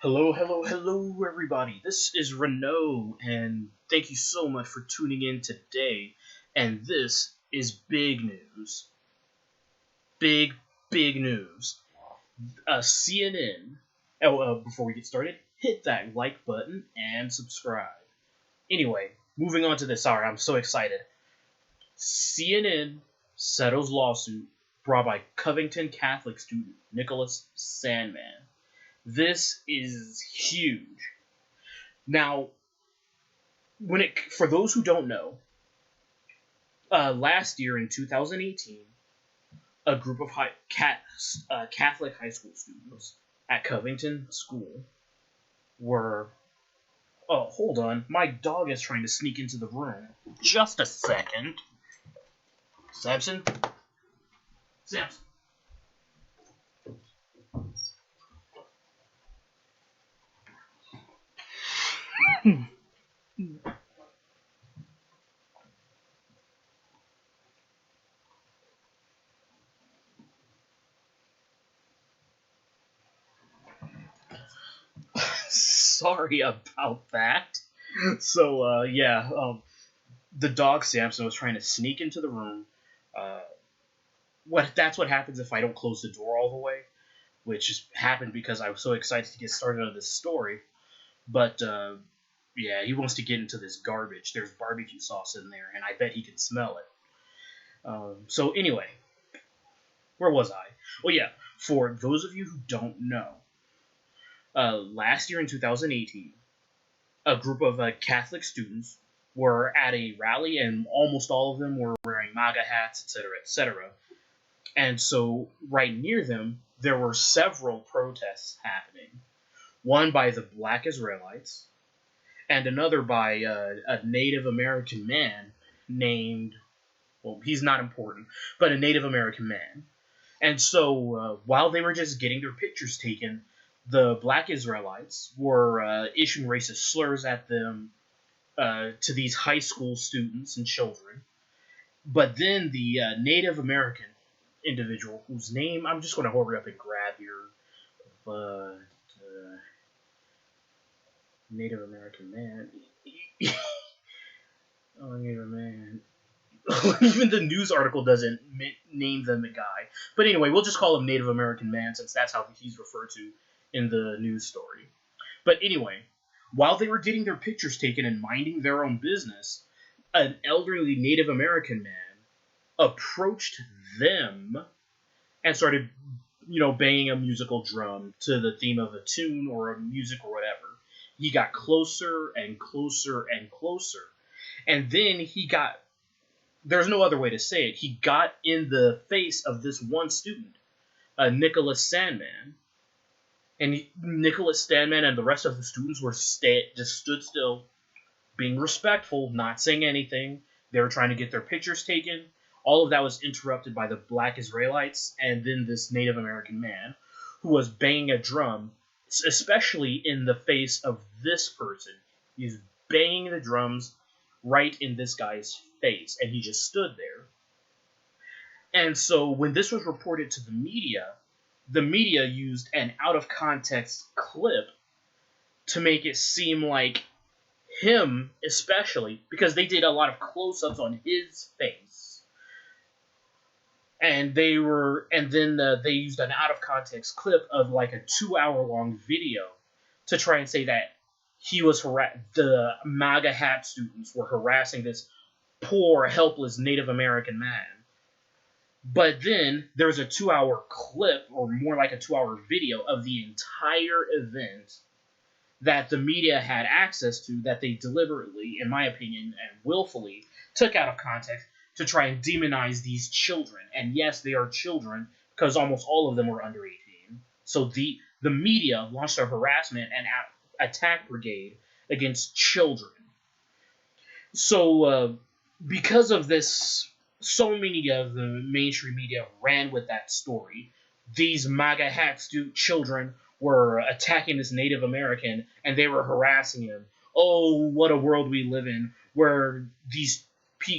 Hello, hello, hello, everybody. This is Renault, and thank you so much for tuning in today. And this is big news. Big, big news. CNN. Before we get started, hit that like button and subscribe. Anyway, moving on to this. Sorry, I'm so excited. CNN settles lawsuit brought by Covington Catholic student Nicholas Sandmann. This is huge. Now, for those who don't know, last year in 2018, a group of Catholic high school students at Covington School were. Oh, hold on. My dog is trying to sneak into the room. Just a second. Samson? Samson. Sorry about that. So, the dog Samson was trying to sneak into the room. That's what happens if I don't close the door all the way, which just happened because I was so excited to get started on this story. But, he wants to get into this garbage. There's barbecue sauce in there, and I bet he can smell it. So anyway, where was I? Well, yeah, for those of you who don't know, last year in 2018, a group of Catholic students were at a rally, and almost all of them were wearing MAGA hats, etc., etc. And so, right near them, there were several protests happening. One by the Black Israelites, and another by a Native American man named, well, he's not important, but a Native American man. And so, while they were just getting their pictures taken, the Black Israelites were issuing racist slurs at them, to these high school students and children. But then the Native American individual, whose name I'm just going to hurry up and grab here, but Native American man. Oh, Native man. Even the news article doesn't name them a guy. But anyway, we'll just call him Native American man, since that's how he's referred to in the news story. But anyway, while they were getting their pictures taken and minding their own business, an elderly Native American man approached them and started, banging a musical drum to the theme of a tune or a music or whatever. He got closer and closer and closer. And then there's no other way to say it, he got in the face of this one student, Nicholas Sandmann. And Nicholas Sandmann and the rest of the students were just stood still, being respectful, not saying anything. They were trying to get their pictures taken. All of that was interrupted by the Black Israelites and then this Native American man who was banging a drum, especially in the face of this person. He's banging the drums right in this guy's face, and he just stood there. And so when this was reported to the media used an out-of-context clip to make it seem like him, especially, because they did a lot of close-ups on his face. And they used an out-of-context clip of like a 2-hour-long video to try and say that the MAGA hat students were harassing this poor, helpless Native American man. But then there's a 2-hour clip, or more like a 2-hour video, of the entire event that the media had access to, that they deliberately, in my opinion, and willfully took out of context to try and demonize these children. And yes, they are children, because almost all of them were under 18. So the media launched a harassment and attack brigade against children. So because of this, so many of the mainstream media ran with that story. These MAGA hat children were attacking this Native American, and they were harassing him. Oh, what a world we live in, where these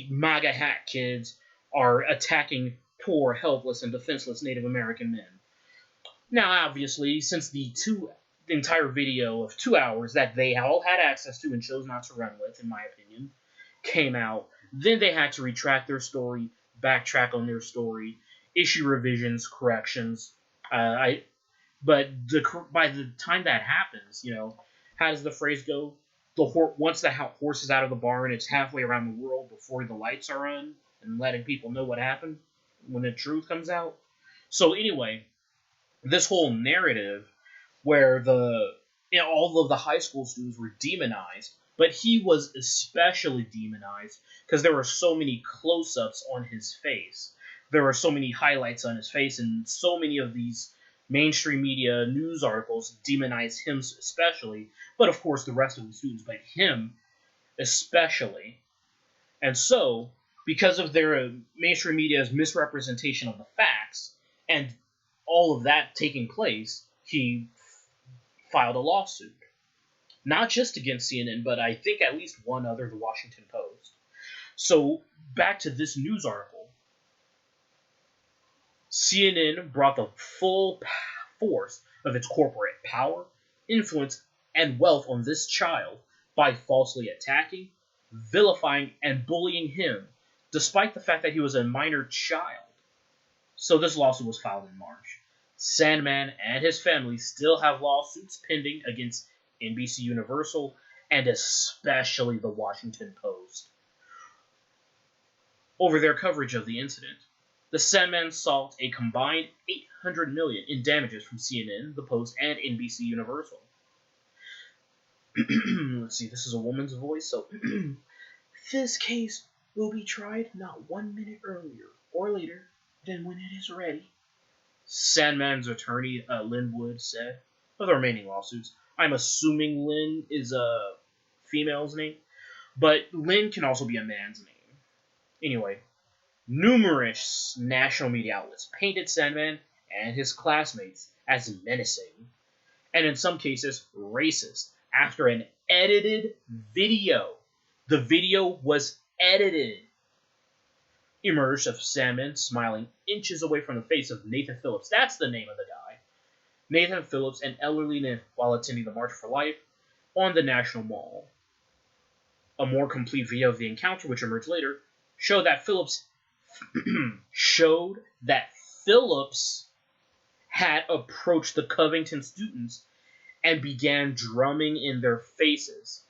MAGA hat kids are attacking poor, helpless, and defenseless Native American men. Now, obviously, since the two entire video of 2 hours that they all had access to and chose not to run with, in my opinion, came out. Then they had to retract their story, backtrack on their story, issue revisions, corrections. But by the time that happens, how does the phrase go? Once the horse is out of the barn, it's halfway around the world before the lights are on, and letting people know what happened when the truth comes out. So anyway, this whole narrative where all of the high school students were demonized, but he was especially demonized because there were so many close-ups on his face. There were so many highlights on his face, and so many of these mainstream media news articles demonize him especially, but of course the rest of the students, but him especially. And so, because of their mainstream media's misrepresentation of the facts, and all of that taking place, he filed a lawsuit. Not just against CNN, but I think at least one other, the Washington Post. So, back to this news article. CNN brought the full force of its corporate power, influence, and wealth on this child by falsely attacking, vilifying, and bullying him, despite the fact that he was a minor child. So this lawsuit was filed in March. Sandmann and his family still have lawsuits pending against NBC Universal and especially the Washington Post over their coverage of the incident. The Sandmann sought a combined $800 million in damages from CNN, the Post, and NBC Universal. Let's see, this is a woman's voice, so this case will be tried not 1 minute earlier or later than when it is ready, Sandmann's attorney, Lynn Wood, said of the remaining lawsuits. I'm assuming Lynn is a female's name, but Lynn can also be a man's name. Anyway, numerous national media outlets painted Sandmann and his classmates as menacing, and in some cases, racist, after an edited video. The video was edited. Emerged of Sandmann smiling inches away from the face of Nathan Phillips. That's the name of the guy. Nathan Phillips and elderly Nymph while attending the March for Life on the National Mall. A more complete video of the encounter, which emerged later, showed that Phillips had approached the Covington students and began drumming in their faces,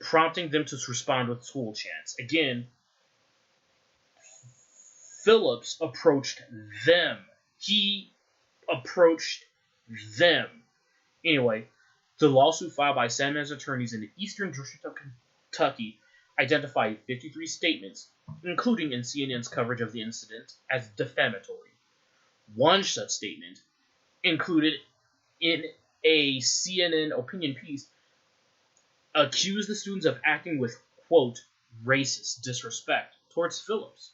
prompting them to respond with school chants. Again, Phillips approached them. He approached them. Anyway, the lawsuit filed by Sandmann's attorneys in the Eastern District of Kentucky identified 53 statements, including in CNN's coverage of the incident, as defamatory. One such statement, included in a CNN opinion piece, accused the students of acting with, quote, racist disrespect towards Phillips.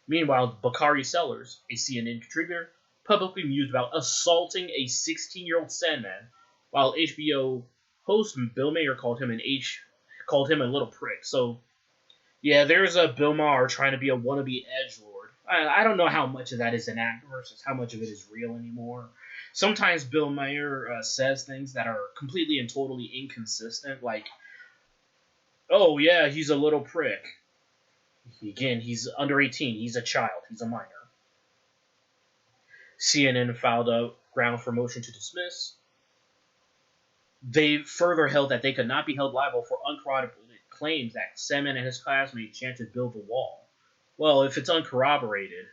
Meanwhile, Bakari Sellers, a CNN contributor, publicly mused about assaulting a 16-year-old Sandmann, while HBO host Bill Maher called him a little prick. So, yeah, there's a Bill Maher trying to be a wannabe edgelord. I don't know how much of that is an act versus how much of it is real anymore. Sometimes Bill Maher says things that are completely and totally inconsistent, like, oh yeah, he's a little prick. Again, he's under 18, he's a child, he's a minor. CNN filed a ground for motion to dismiss. They further held that they could not be held liable for uncorroborated claims that Sandmann and his classmates chanted "Build the Wall." Well, if it's uncorroborated,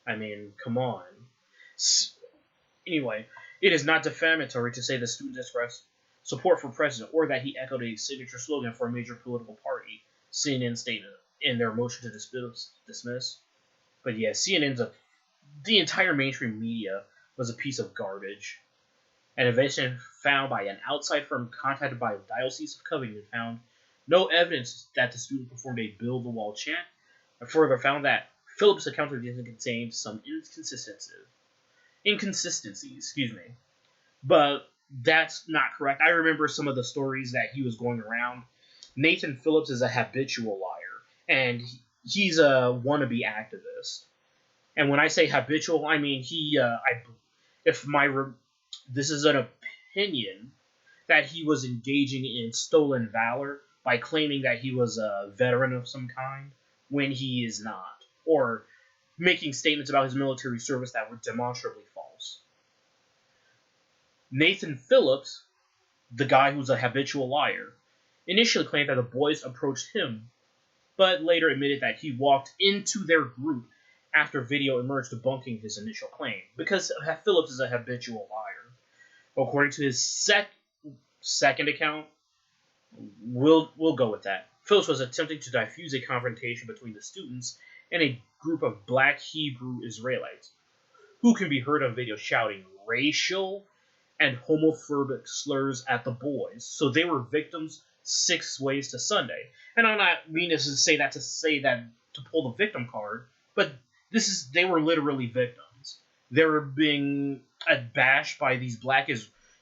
I mean, come on. Anyway, it is not defamatory to say the students expressed support for president or that he echoed a signature slogan for a major political party, CNN stated in their motion to dismiss. But yeah, the entire mainstream media was a piece of garbage. An investigation found by an outside firm contacted by the Diocese of Covington found no evidence that the student performed a "Build the Wall" chant, and further found that Phillips' account of the incident contained some inconsistencies, but that's not correct. I remember some of the stories that he was going around. Nathan Phillips is a habitual liar, and he's a wannabe activist. And when I say habitual, I mean This is an opinion that he was engaging in stolen valor by claiming that he was a veteran of some kind when he is not, or making statements about his military service that were demonstrably false. Nathan Phillips, the guy who's a habitual liar, initially claimed that the boys approached him, but later admitted that he walked into their group after video emerged debunking his initial claim, because Phillips is a habitual liar. According to his second account, we'll go with that. Phillips was attempting to diffuse a confrontation between the students and a group of black Hebrew Israelites, who can be heard on video shouting racial and homophobic slurs at the boys. So they were victims 6 ways to Sunday. And I'm not mean to say that to pull the victim card, but they were literally victims. They were being bashed by these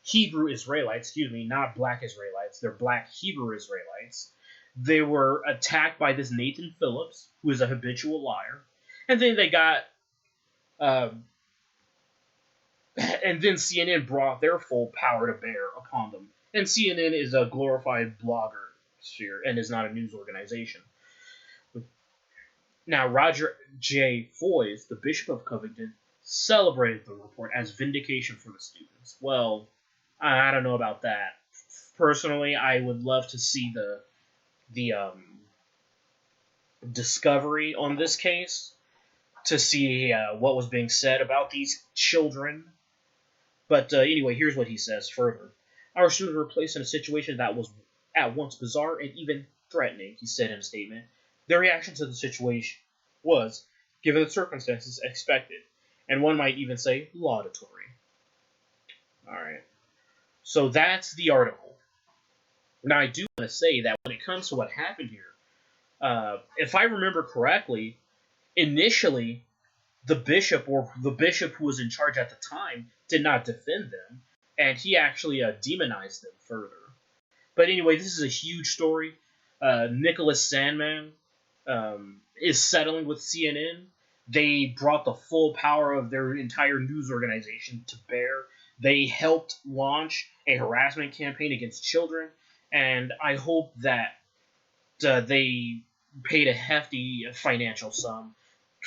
Hebrew Israelites, not black Israelites. They're black Hebrew Israelites. They were attacked by this Nathan Phillips, who is a habitual liar, and then they got, and then CNN brought their full power to bear upon them. And CNN is a glorified blogger sphere and is not a news organization. Now, Roger J. Foys, the Bishop of Covington, celebrated the report as vindication for the students. Well, I don't know about that. Personally, I would love to see the discovery on this case to see what was being said about these children. But anyway, here's what he says further. Our students were placed in a situation that was at once bizarre and even threatening, he said in a statement. Their reaction to the situation was, given the circumstances, expected, and one might even say laudatory. Alright. So that's the article. Now, I do want to say that when it comes to what happened here, if I remember correctly, initially, the bishop who was in charge at the time did not defend them, and he actually demonized them further. But anyway, this is a huge story. Nicholas Sandmann is settling with CNN. They brought the full power of their entire news organization to bear. They helped launch a harassment campaign against children, and I hope that they paid a hefty financial sum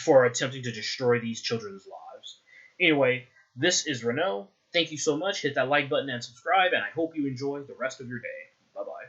for attempting to destroy these children's lives. Anyway, this is Renault. Thank you so much. Hit that like button and subscribe, and I hope you enjoy the rest of your day. Bye-bye.